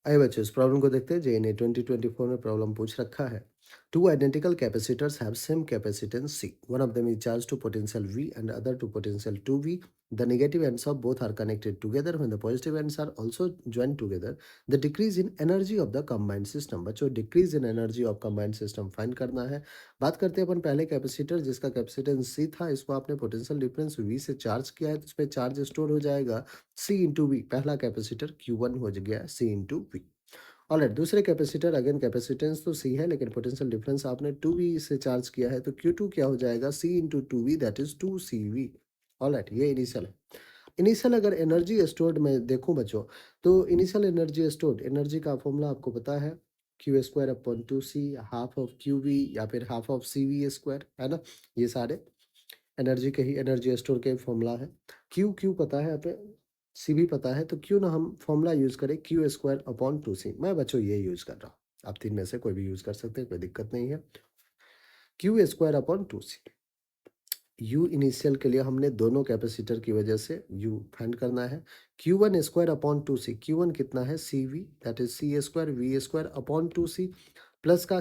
आइए बच्चों इस प्रॉब्लम को देखते हैं। जेएनए 2024 में प्रॉब्लम पूछ रखा है। Two identical capacitors have same capacitance C, one of them is charge to potential V and other to potential two V. The negative ends of both are connected together when the positive ends are also joint together. The decrease in energy of the combined system. बच्चों decrease in energy of combined system find करना है। बात करते हैं अपन पहले capacitor जिसका capacitance C था, इसको आपने पोटेंशियल डिफरेंस वी से चार्ज किया है तो इसमें चार्ज स्टोर हो जाएगा सी इंटू वी। पहला कैपेसिटर Q1 हो गया सी इंटू वी। ऑलराइट, दूसरे कैपेसिटर अगेन कैपेसिटेंस तो सी है लेकिन पोटेंशियल डिफरेंस आपने 2v से चार्ज किया है तो Q2 क्या हो जाएगा C into two V that is 2CV। Alright, ये इनिशियल है। इनिशियल अगर एनर्जी स्टोर्ड में देखूं बच्चों तो इनिशियल एनर्जी स्टोर्ड एनर्जी का फॉर्मूला आपको पता है Q square upon 2c, half of QV या फिर हाफ ऑफ CV स्क्वायर, है ना। ये सारे एनर्जी के ही एनर्जी स्टोर के फॉर्मूला है। क्यू क्यू पता है, पे सी भी पता है, तो क्यों ना हम फॉर्मूला यूज करें क्यू स्क्वायर अपॉन 2c। मैं बच्चों ये यूज कर रहा हूँ, आप तीन में से कोई भी यूज कर सकते हैं, कोई दिक्कत नहीं है। Q square upon 2c। You initial के लिए हमने दोनों कैपेसिटर की वजह से यू फाइंड करना है। Q1 square upon 2c, Q1 कितना है CV that is C square V square upon 2c plus का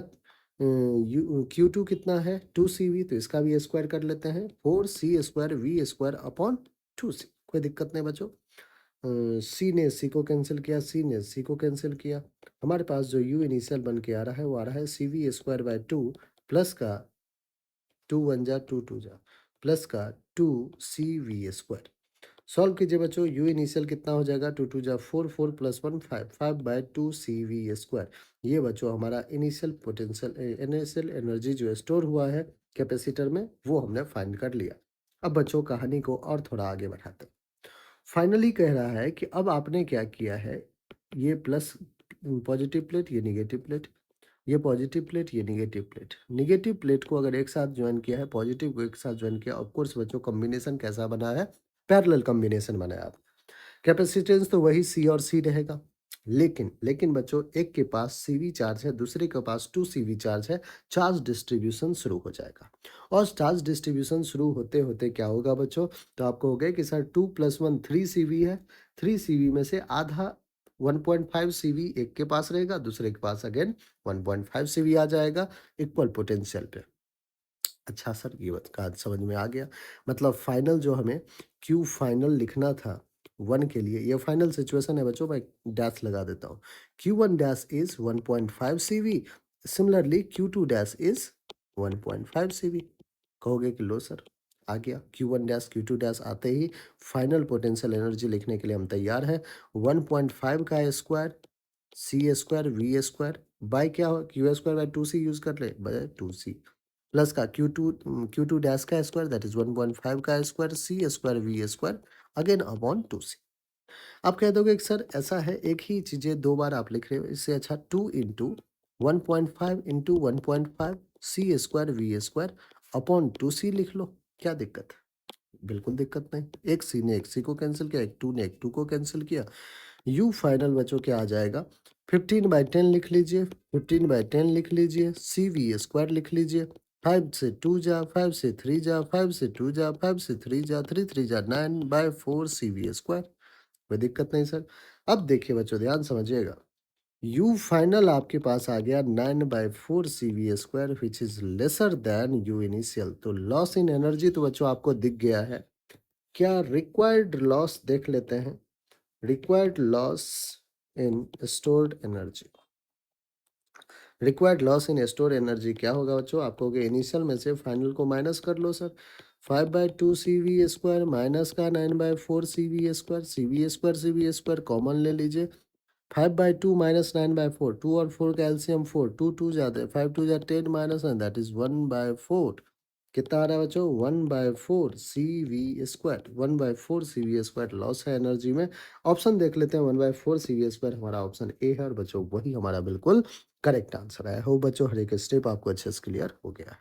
Q2 कितना है 2CV, तो इसका भी स्क्वायर कर लेते हैं 4c square V square upon 2c। कोई दिक्कत नहीं बच्चों। सी ने सी को कैंसिल किया, सी ने सी को कैंसिल किया। हमारे पास जो यू इनिशियल बन के आ रहा है वो आ रहा है CV स्क्वायर बाय 2 प्लस का 2 1 जा 2 2 जा प्लस का 2CV स्क्वायर। सॉल्व कीजिए बच्चों, यू इनिशियल कितना हो जाएगा 2 2 जा 4, 4 प्लस 1 5, 5/2CV स्क्वायर। ये बच्चों हमारा इनिशियल पोटेंशियल इनिशियल एनर्जी जो स्टोर हुआ है कैपेसिटर में वो हमने फाइंड कर लिया। अब बच्चों कहानी को और थोड़ा आगे बढ़ाते हैं। फाइनली कह रहा है कि अब आपने क्या किया है, ये प्लस पॉजिटिव प्लेट, ये निगेटिव प्लेट, ये पॉजिटिव प्लेट, ये निगेटिव प्लेट। निगेटिव प्लेट को अगर एक साथ ज्वाइन किया है, पॉजिटिव को एक साथ ज्वाइन किया, ऑफ कोर्स बच्चों कॉम्बिनेशन कैसा बना है, पैरेलल कॉम्बिनेशन बना है। आप कैपेसिटेंस तो वही सी और सी रहेगा, लेकिन लेकिन बच्चों एक के पास सीवी चार्ज है, दूसरे के पास 2CV चार्ज है। चार्ज डिस्ट्रीब्यूशन शुरू हो जाएगा और चार्ज डिस्ट्रीब्यूशन शुरू होते होते क्या होगा बच्चों, तो आपको हो गया कि सर 2 + 1 3CV है। 3CV में से आधा 1.5CV एक के पास रहेगा, दूसरे के पास अगेन 1.5CV आ जाएगा इक्वल पोटेंशियल पे। अच्छा सर, ये बात का समझ में आ गया। मतलब फाइनल जो हमें क्यू फाइनल लिखना था 1 के लिए, ये फाइनल सिचुएशन है बच्चों, मैं डैश लगा देता हूँ। Q1 dash is 1.5CV, similarly Q2 dash is 1.5CV। कहोगे कि लो सर, आ गया Q1 डैश Q2 डैश आते ही फाइनल पोटेंशियल एनर्जी लिखने के लिए हम तैयार हैं। 1.5 का square C square V square by क्या हो, Q square by 2c use कर ले, बाय 2c प्लस का Q2 डैश का स्क्वायर दैट इज 1.5 का square C square V square again upon 2c। आप कह दोगे कि सर ऐसा है एक ही चीजें दो बार आप लिख रहे हो, इससे अच्छा 2 into 1.5 into 1.5 C square V square upon 2c लिख लो, क्या दिक्कत है। बिल्कुल दिक्कत नहीं। एक सी ने एक सी को कैंसिल किया, एक 2 ने एक 2 को कैंसिल किया। यू फाइनल बच्चों क्या आ जाएगा, 15/10 लिख लीजिए, 15/10 लिख लीजिए, CV स्क्वायर लिख लीजिए। 5 से 2 जा, 5 से 3 जा, 5 से 2 जा, 5 से 3 जा, 3 3 जा 9/4 CV स्क्वायर। कोई दिक्कत नहीं सर। अब देखिए बच्चों ध्यान समझिएगा, यू फाइनल आपके पास आ गया 9/4 CV square which is lesser than you initial. तो लॉस इन एनर्जी तो बच्चों आपको दिख गया है। क्या रिक्वायर्ड लॉस देख लेते हैं। Required loss in stored energy, required loss in store energy क्या होगा बच्चों, आप कहोगे इनिशियल में से फाइनल को माइनस कर लो सर। 5/2 CV स्क्वायर माइनस का 9/4 CV square, CV square CV square common ले लीजिए। 5/2 माइनस 9/4, 2 और 4 का एलसीएम 4, 2 2 जाते हैं, 5 2 जा 10 माइनस 9 दैट इज 1/4। कितना आ रहा है बच्चों 1/4 CV square, 1/4 CV square loss है एनर्जी में। ऑप्शन देख लेते हैं, 1/4 CV स्क्वायर हमारा ऑप्शन ए है और बच्चों वही हमारा बिल्कुल करेक्ट आंसर है। हो बच्चों हर एक स्टेप आपको अच्छे से क्लियर हो गया है।